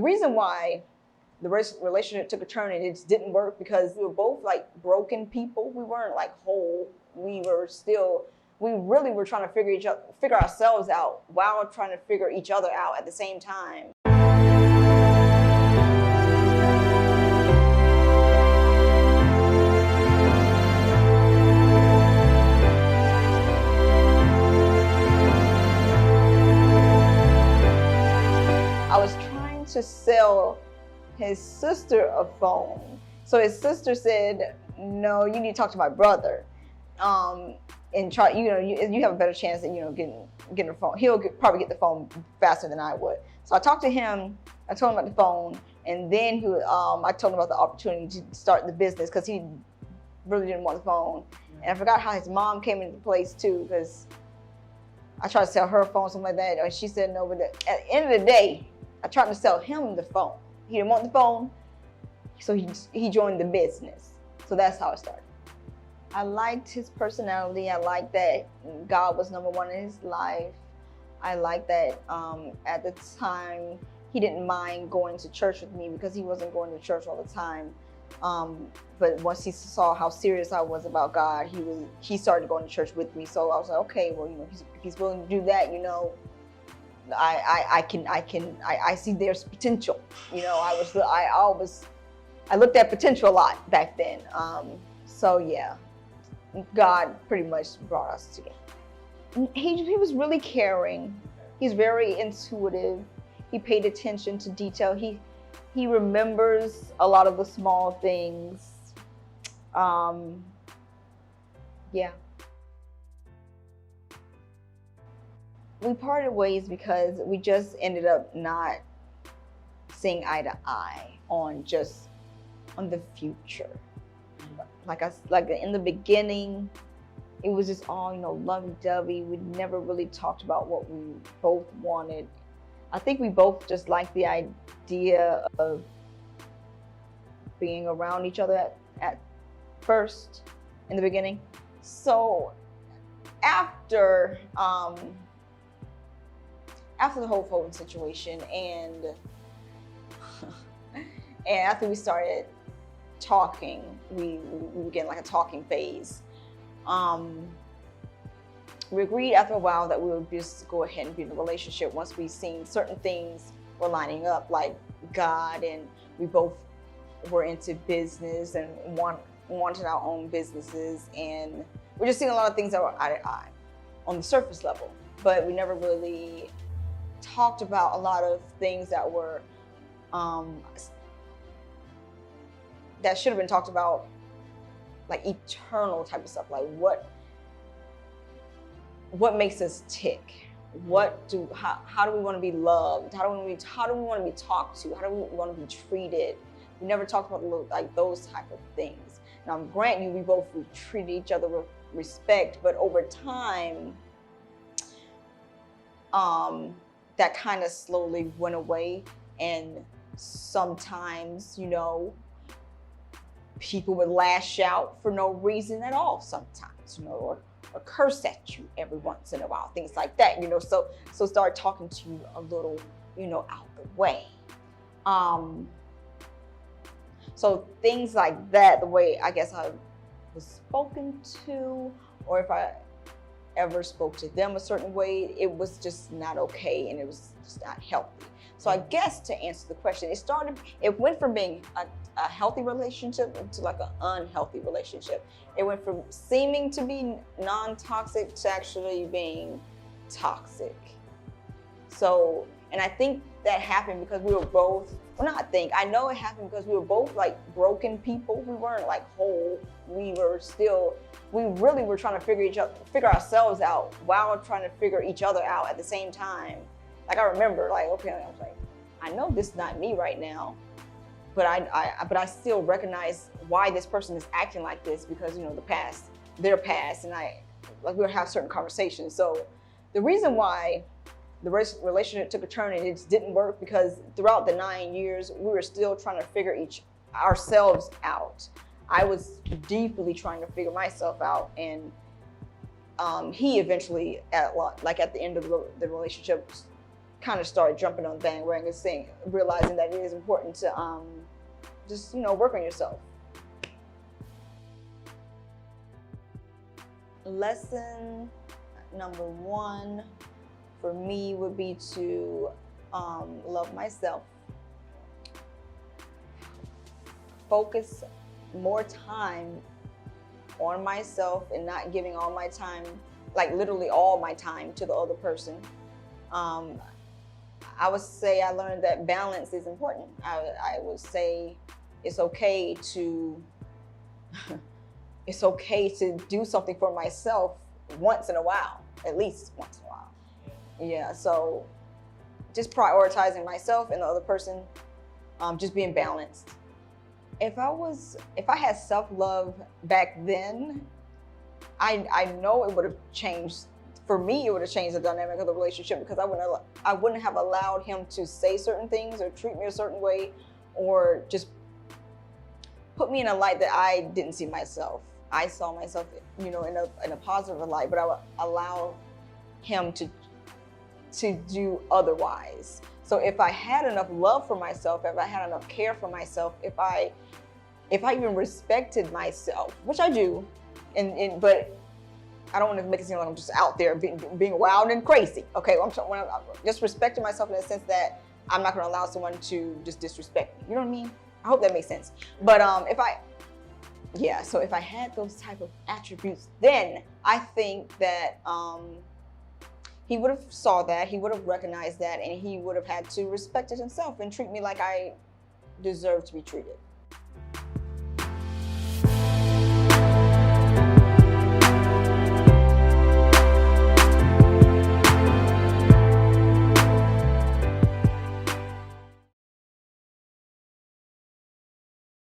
reason why the relationship took a turn and it just didn't work because we were both like broken people. We weren't like whole. We really were trying to figure ourselves out while trying to figure each other out at the same time. I was trying to sell his sister a phone. So his sister said, no, you need to talk to my brother. And try, you have a better chance at, getting a phone. He'll probably get the phone faster than I would. So I talked to him, I told him about the phone, and then I told him about the opportunity to start the business because he really didn't want the phone. And I forgot how his mom came into place too, because I tried to sell her a phone, something like that, and she said no, but at the end of the day, I tried to sell him the phone. He didn't want the phone, so he joined the business. So that's how it started. I liked his personality. I liked that God was number one in his life. I liked that at the time, he didn't mind going to church with me because he wasn't going to church all the time. But once he saw how serious I was about God, he started going to church with me. So I was like, okay, well, if he's willing to do that, I see there's potential. I looked at potential a lot back then. So yeah, God pretty much brought us together. He was really caring. He's very intuitive. He paid attention to detail. He remembers a lot of the small things. Yeah. We parted ways because we just ended up not seeing eye to eye on the future. Like in the beginning, it was just all, lovey-dovey. We never really talked about what we both wanted. I think we both just liked the idea of being around each other at first, in the beginning. So after the whole phone situation and after we started talking, we began like a talking phase. We agreed after a while that we would just go ahead and be in a relationship once we seen certain things were lining up, like God, and we both were into business and wanted our own businesses, and we're just seeing a lot of things that were eye to eye on the surface level, but we never really talked about a lot of things that were that should have been talked about, like eternal type of stuff, like what makes us tick? How do we want to be loved? How do we want to be talked to? How do we want to be treated? We never talked about like those type of things. Now, grant you, we both treated each other with respect, but over time, that kind of slowly went away. And sometimes, people would lash out for no reason at all sometimes, or curse at you every once in a while, things like that, so start talking to you a little, out the way. So things like that, the way I guess I was spoken to, or if I ever spoke to them a certain way, it was just not okay, and it was just not healthy. So I guess to answer the question, it went from being a healthy relationship to like an unhealthy relationship. It went from seeming to be non-toxic to actually being toxic. So, and I think that happened because we were both, I know it happened because we were both like broken people. We weren't like whole. We really were trying to figure ourselves out while trying to figure each other out at the same time. Like I remember, I was like, I know this is not me right now, but I still recognize why this person is acting like this because their past, and we would have certain conversations. So the reason why the relationship took a turn and it just didn't work because throughout the 9 years, we were still trying to figure ourselves out. I was deeply trying to figure myself out, and he eventually, at the end of the relationship, kind of started jumping on the bandwagon and saying, realizing that it is important to just, work on yourself. Lesson number 1 for me would be to love myself. Focus more time on myself and not giving all my time, like literally all my time, to the other person. I would say I learned that balance is important. I would say it's okay to do something for myself once in a while, at least once in a while. Yeah, so just prioritizing myself and the other person, just being balanced. If I had self-love back then, I know it would have changed. For me, it would have changed the dynamic of the relationship, because I wouldn't have allowed him to say certain things or treat me a certain way, or just put me in a light that I didn't see myself. I saw myself, in a positive light, but I would allow him to do otherwise. So if I had enough love for myself, if I had enough care for myself, if I even respected myself, which I do, but I don't want to make it seem like I'm just out there being wild and crazy. Okay, I'm just respecting myself in the sense that I'm not going to allow someone to just disrespect me. You know what I mean? I hope that makes sense. But so if I had those type of attributes, then I think that he would have saw that, he would have recognized that, and he would have had to respect it himself and treat me like I deserve to be treated.